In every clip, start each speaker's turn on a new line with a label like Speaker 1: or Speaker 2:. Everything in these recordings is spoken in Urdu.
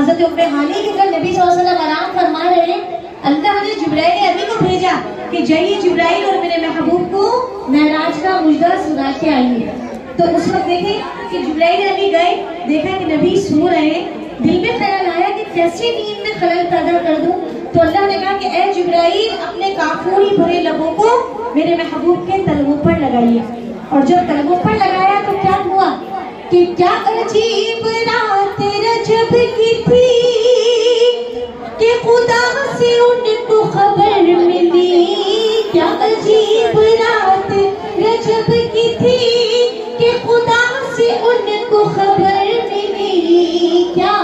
Speaker 1: حضرت ام ہانی کے گھر نبی صلی اللہ علیہ وسلم آرام فرما رہے ہیں، اللہ نے جبرائیل امین کو بھیجا کہ جائیے جبرائیل اور میرے محبوب کو معراج کا مجدہ سنا کے آئیے۔ تو اس وقت دیکھیں کہ جبرائیل امین گئے، دیکھا کہ نبی سو رہے ہیں، دل میں خیال آیا کہ کیسے نیند میں خلل پیدا کر دوں، تو اللہ نے کہا کہ اے جبرائیل اپنے کافوری بھرے لبوں کو میرے محبوب کے تلووں پر لگائیے۔ اور جب تلووں پر لگایا تو کیا ہوا کہ کیا عجیب رات رجب کی تھی کہ خدا سے ان کو خبر ملی، کیا عجیب رات رجب کی تھی کہ خدا سے ان کو خبر ملی، کیا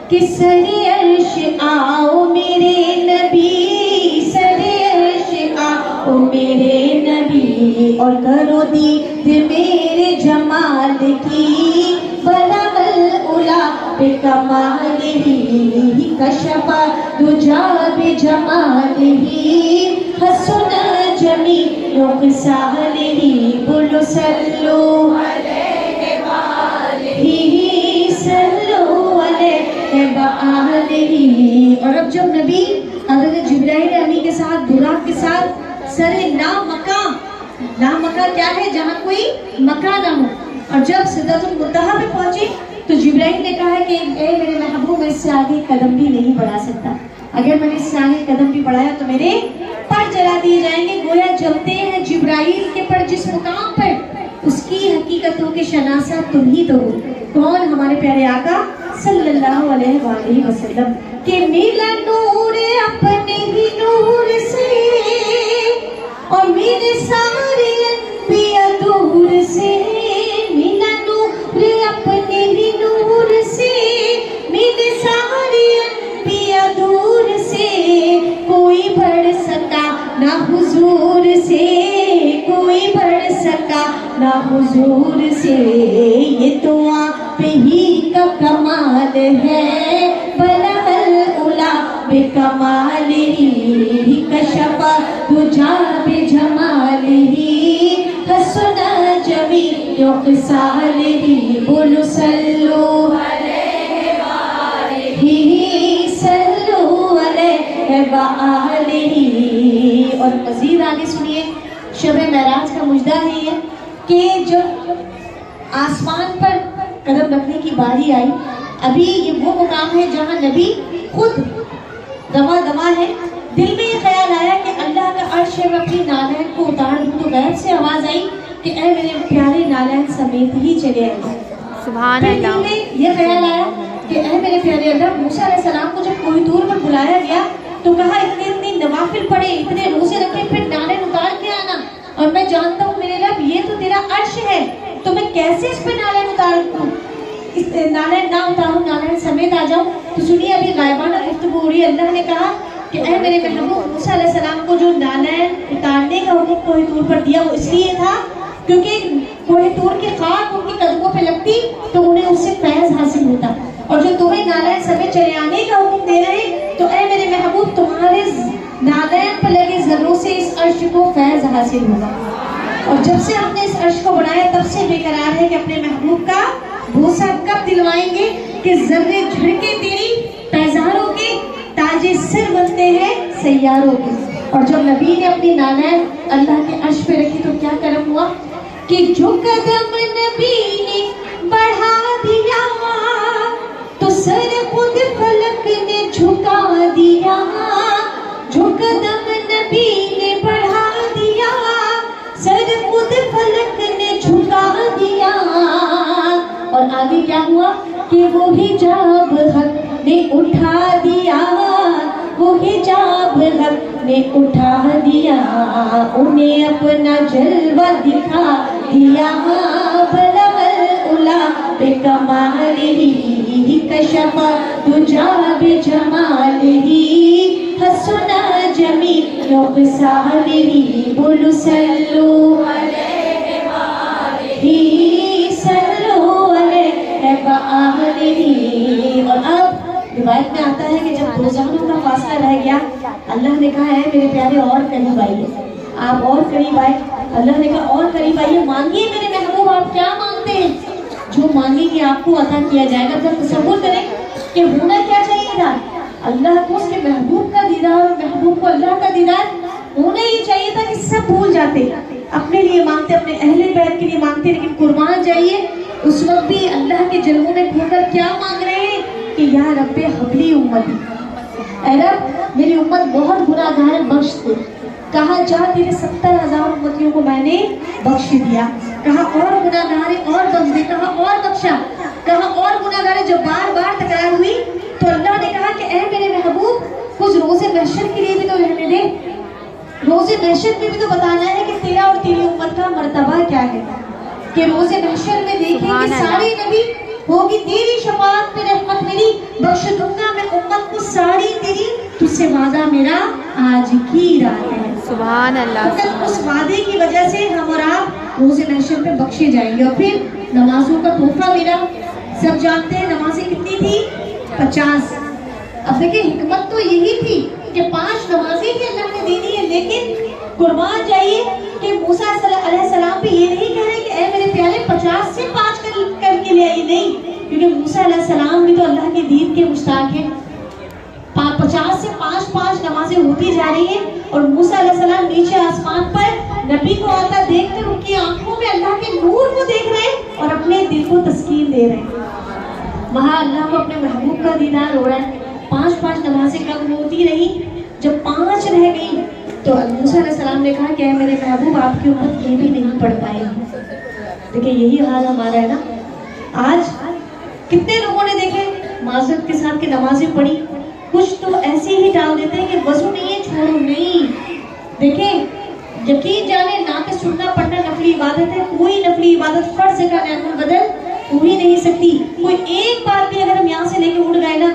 Speaker 1: کہ سر عرش آؤ میرے نبی، سر عرش آؤ میرے نبی، اور کرو دید میرے جمال کی، بلغ العلا بکمالہ، کشف دجا بجمالہ، حسن جمیع خصالہ، بولو صلو علیہ وآلہ، صلو علیہ وآلہ۔ اور اب جب نبی حضرت جبرائیل امین کے ساتھ براق کے ساتھ سر لامکہ کیا ہے جہاں کوئی مکہ نہ ہو، اور جب سدرۃ المنتہا پہ پہنچے تو جبرائیل نے کہا کہ اے میرے محبوب میں اس سے آگے قدم بھی نہیں بڑھا سکتا، اگر میں نے اس سے آگے قدم بھی بڑھایا تو میرے پر جلا دیے جائیں گے۔ گویا جلتے ہیں جبرائیل کے پر جس مقام پر اس کی حقیقتوں کے شناسہ تم ہی تو ہو، کون؟ ہمارے پیارے آقا صلی اللہ علیہ وآلہ وسلم، کہ ملا نور اپنے ہی نور سے اور میرے سارے انبیاء دور سے، ملا نور اپنے ہی نور سے میرے سارے انبیاء دور سے، کوئی بڑھ سکا نہ حضور سے، کوئی بڑھ سکا نہ حضور سے، یہ تو آپ ہی کا کمال ہے، بلغ العلا بکمالہ، کشف دجا بجمالہ، حسن جمیع خصالہ، بولو صلو علیہ وآلہ، صلو علیہ وآلہ۔ اور مزید آگے سنیے، شب معراج کا مجدہ ہے یہ کہ جب آسمان پر قدم رکھنے کی باری آئی، ابھی یہ وہ مقام ہے جہاں نبی خود دما ہے، دل میں یہ خیال آیا کہ اللہ کا عرش ہے، میں اپنی نالین کو اتار دوں، تو غیب سے آواز آئی کہ اے میرے پیارے نالین سمیت ہی چلے آئے۔
Speaker 2: سبحان
Speaker 1: پھر دل
Speaker 2: اللہ۔
Speaker 1: میں یہ خیال آیا کہ اے میرے پیارے اللہ، موسیٰ علیہ السلام کو جب کوہ طور پر بلایا گیا تو کہا اتنے نوافل پڑھے، اتنے روزے رکھے، پھر نالین اتار کے آنا، اور میں جانتا ہوں میرے رب یہ تو تیرا عرش ہے، تو میں کیسے اس پہ نالین اتار دوں، نالین نہ اتاروں، نالین سمیت آ جاؤں۔ تو سنیے ابھی غائبانہ گفتگو ہو رہی ہے، اللہ نے کہا کہ اے میرے محبوب، موسیٰ علیہ السلام کو جو نالین اتارنے کا حکم کوہ طور پر دیا وہ اس لیے تھا کیونکہ کوہ طور کی خاک ان کے قدموں پہ لگتی تو انہیں اس سے فیض حاصل ہوتا، اور جو تمہیں نالین سمیت چلے آنے کا حکم دے رہے ہیں تو اے میرے محبوب تمہارے نالین پہ لگے ذروں سے اس عرش کو فیض حاصل ہوگا۔ اور جب سے ہم نے اس عرش کو بڑھایا تب سے بے قرار ہے کہ اپنے محبوب کا بوسہ کب دلوائیں گے کہ ذرے جھڑکے تیری پیزاروں کے تاج سر بنتے ہیں سیاروں کے۔ اور جب نبی نے اپنی نالین اللہ کے عرش پہ رکھی تو کیا کرم ہوا کہ جو قدم نبی نے بڑھا دیا تو سر خود فلک نے جھکا دیا، جو قدم نبی نے بڑھا دیا سر خود فلک نے جھکا دیا۔ اور آگے کیا ہوا کہ وہ حجاب حق نے اٹھا دیا، وہ حجاب حق نے اٹھا دیا، انہیں اپنا جلوہ دکھا دیا، بلغ العلا بکمالہ، کشف دجا بجمالہ، حسن جمیع خصالہ، بولو صلو علیہ وآلہ، صلو علیہ وآلہ۔ اور اب روایت میں آتا ہے کہ جب دو زمانوں کا فاصلہ رہ گیا اللہ نے کہا ہے میرے پیارے اور قریب آئیے، آپ اور قریب آئے، اللہ نے کہا اور قریب آئیے، مانگیے میرے محبوب آپ کیا مانگتے ہیں، جو مانگیں گے آپ کو عطا کیا جائے گا۔ جب تصور کریں کہ ہونا کیا اللہ کو اس کے محبوب کا دیدار اور محبوب کو اللہ کا دیدار ہونا ہی چاہیے تھا کہ سب بھول جاتے، اپنے لیے مانگتے، اپنے اہل بیت کے لیے مانگتے، لیکن قربان جائیے اس وقت بھی اللہ کے جلووں میں کھو کر کیا مانگ رہے ہیں کہ یا رب حبلی امتی، اے رب میری امت بہت گناہ گار ہے، بخش دے۔ کہا جا تیرے 70,000 امتیوں کو میں نے بخش دیا، کہا اور گناہ گار ہے اور بخش دے، کہا اور بخشا، کہا اور گناہ گار ہے۔ جب بار بار تکرار ہوئی تو اللہ نے کہا کہ اے میرے محبوب کچھ روز محشر کے لیے بھی تو رہنے دے، روز محشر میں بھی تو بتانا ہے کہ تیرا اور تیری امت کا مرتبہ کیا ہے، کہ روز محشر میں دیکھیں کہ سارے نبی ہوگی تیری شفاعت پہ رحمت میری، بخش دوں گا میں امت کو ساری تیری، تجھ سے وعدہ میرا آج کی رات ہے۔
Speaker 2: سبحان اللہ۔
Speaker 1: اس وعدے کی وجہ سے ہم اور آپ روز محشر پہ بخشے جائیں گے۔ اور پھر نمازوں کا تحفہ میرا، سب جانتے ہیں نمازیں کتنی تھی؟ 50۔ اب دیکھیں حکمت تو یہی تھی کہ 5 نمازیں ہی اللہ نے دینی ہے، لیکن قربان جائیے کہ موسیٰ علیہ السلام بھی یہ نہیں کہہ رہے کہ اے میرے پیارے 50 سے 5 کر کے لے آئیے، نہیں، کیونکہ موسیٰ علیہ السلام بھی تو اللہ کے دین کے مشتاق ہیں۔ 50 سے 5 نمازیں ہوتی جا رہی ہیں اور موسیٰ علیہ السلام نیچے آسمان پر نبی کو آتا دیکھ کر ان کی آنکھوں میں اللہ کے نور کو دیکھ رہے ہیں اور اپنے دل کو تسکین دے رہے ہیں۔ وہاں اللہ کو اپنے محبوب کا دیدار ہو رہا ہے۔ 5 نمازیں کم ہوتی رہی، جب 5 رہ گئی تو موسیٰ علیہ السلام نے کہا کہ اے میرے محبوب آپ کی امت یہ بھی نہیں پڑھ پائے گی۔ دیکھیں یہی حال ہمارا ہے نا، آج کتنے لوگوں نے دیکھے معذرت کے ساتھ کہ نمازیں پڑھی، کچھ تو ایسے ہی ڈال دیتے ہیں کہ وضو نہیں ہے چھوڑو، نہیں۔ دیکھیں یقین جانے نہ کہ سننا پڑھنا نفلی عبادت ہے، کوئی نفلی عبادت فرض کا نعمت البدل ہو ہی نہیں سکتی۔ کوئی ایک بات بھی اگر ہم یہاں سے لے کے اڑ گئے نا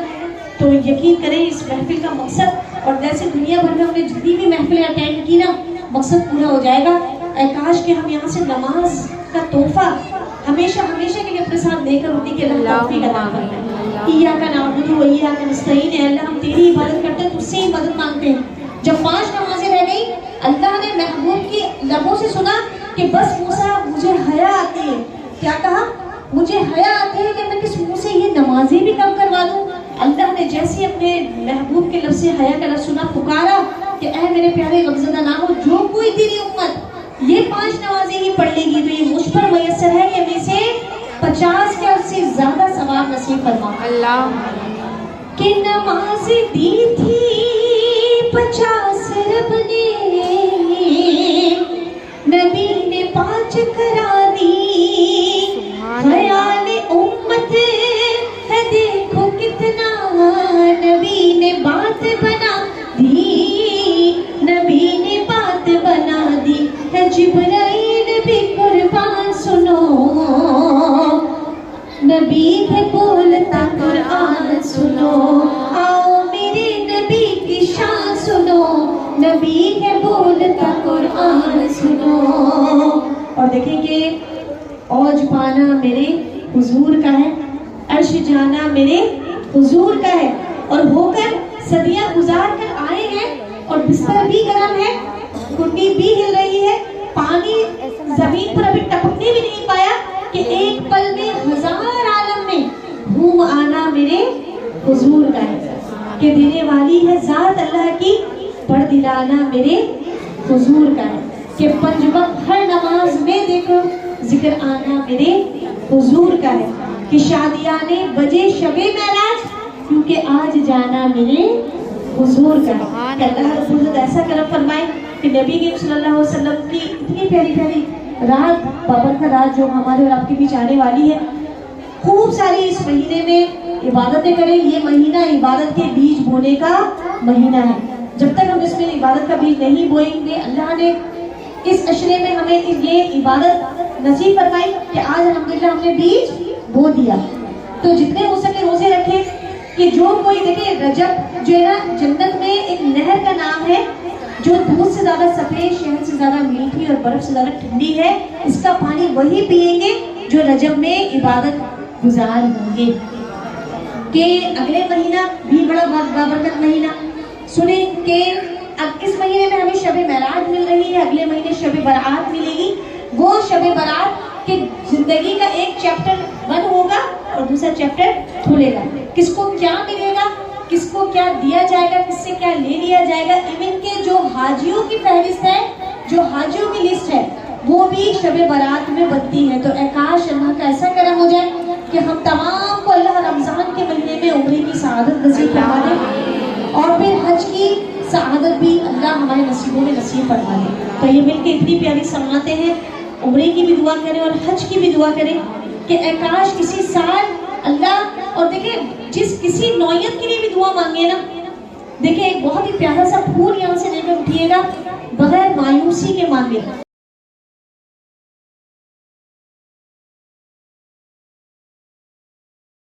Speaker 1: تو یقین کریں اس محفل کا مقصد، اور جیسے دنیا بھر میں ہم نے جتنی بھی محفلیں اٹینڈ کی نا، مقصد پورا ہو جائے گا۔ اے کاش کہ ہم یہاں سے نماز کا تحفہ ہمیشہ ہمیشہ کے لیے اپنے ساتھ لے کر اٹھی کہ اللہ توفیق عطا فرمائے۔ ایاک نعبد و ایاک نستعین، اے اللہ ہم تیری عبادت کرتے ہیں، تجھ سے ہی مدد مانگتے ہیں۔ جب 5 نمازیں رہ گئی، اللہ نے محبوب کی لبوں سے سنا کہ بس موسیٰ مجھے حیا آتی ہے۔ کیا کہا؟ مجھے حیا آتی ہے کہ میں کس منہ سے یہ نمازیں بھی کم کروا دوں۔ اللہ نے جیسے اپنے محبوب کے لفظ سے حیا کا لفظ سنا، پکارا کہ اے میرے پیارے غمزدہ نہ ہو، جو کوئی تیری امت یہ 5 نمازیں ہی پڑھ لے گی تو یہ مجھ پر میسر ہے کہ ہمیں سے 50 کے اس سے زیادہ ثواب نصیب فرما۔
Speaker 2: اللہ
Speaker 1: کہ نماز دی تھی 50 رب نے، نبی نے 5 کرا دی، خیال امت ہے دیکھو کتنا، نبی نے بات بنا دی، نبی نے بات بنا دی ہے، جبرائیل بھی قربان سنو، نبی ہے بولتا قرآن سنو، آؤ میرے نبی کی شان سنو، نبی ہے بولتا قرآن سنو۔ اور دیکھیں کہ اوج پانا میرے حضور کا ہے، عرش جانا میرے حضور کا ہے، اور ہو کر صدیاں گزار کر آئے ہیں، اور بستر بھی گرم ہے، گھٹنی بھی ہل رہی ہے، پانی زمین پر ابھی ٹپکنے بھی نہیں پایا کہ ایک پل میں 1000 عالم میں گھوم آنا میرے حضور کا ہے، کہ دینے والی ہے ذات اللہ کی، پڑھ دلانا میرے حضور کا ہے، کہ 5 وقت ہر نماز میں دیکھو ذکر آنا میرے حضور کا ہے، کہ شادیانے بجے شب معراج کیونکہ آج جانا میرے حضور کا ہے۔ کہ اللہ رب العزت ایسا کرم فرمائے کہ نبی کریم صلی اللہ علیہ وسلم کی اتنی پیاری پیاری رات، بابرکت رات جو ہمارے اور آپ کے بیچ آنے والی ہے، خوب ساری اس مہینے میں عبادتیں کریں۔ یہ مہینہ عبادت کے بیج بونے کا مہینہ ہے، جب تک ہم اس میں عبادت کا بیج نہیں بوئیں گے، اللہ نے اس عشرے میں ہمیں یہ عبادت نصیب فرمائی کہ آج الحمدللہ ہم نے بیج بو دیا۔ تو جتنے ہو سکے روزے رکھیں، کہ جو کوئی دیکھیں رجب جو ہے نا جنت میں ایک نہر کا نام ہے جو دودھ سے زیادہ سفید، شہد سے زیادہ میٹھی اور برف سے زیادہ ٹھنڈی ہے، اس کا پانی وہی پیئیں گے جو رجب میں عبادت گزار ہوں گے۔ کہ اگلے مہینہ بھی بڑا بابرکت مہینہ، سنیں کہ اب اس مہینے میں ہمیں شب معراج مل رہی ہے، اگلے مہینے شب برات ملے گی۔ وہ شب برات کہ زندگی کا ایک چیپٹر بند ہوگا اور دوسرا چیپٹر کھلے گا۔ کس کو کیا ملے گا؟ کس کو کیا دیا جائے گا, کس سے کیا لے لیا جائے گا. ایون کے جو حاجیوں کی فہرست ہے, جو حاجیوں کی لسٹ ہے, وہ بھی شب برات میں بنتی ہے. تو اے کاش اللہ کا ایسا کرم ہو جائے کہ ہم تمام کو اللہ رمضان کے مہینے میں عمرے کی سعادت نصیب فرما دے, اور پھر حج کی سعادت بھی اللہ ہمارے نصیبوں میں نصیب فرما دے. تو یہ مل کے اتنی پیاری سماعتیں ہیں, عمرے کی بھی دعا کریں اور حج کی بھی دعا کریں کہ اے کاش کسی سال اللہ, اور دیکھیں جس کسی نوعیت کے لیے بھی دعا مانگے نا, دیکھیں ایک بہت ہی پیارا سا پھول یہاں سے لے کر اٹھیے گا, بغیر مایوسی کے مانگے.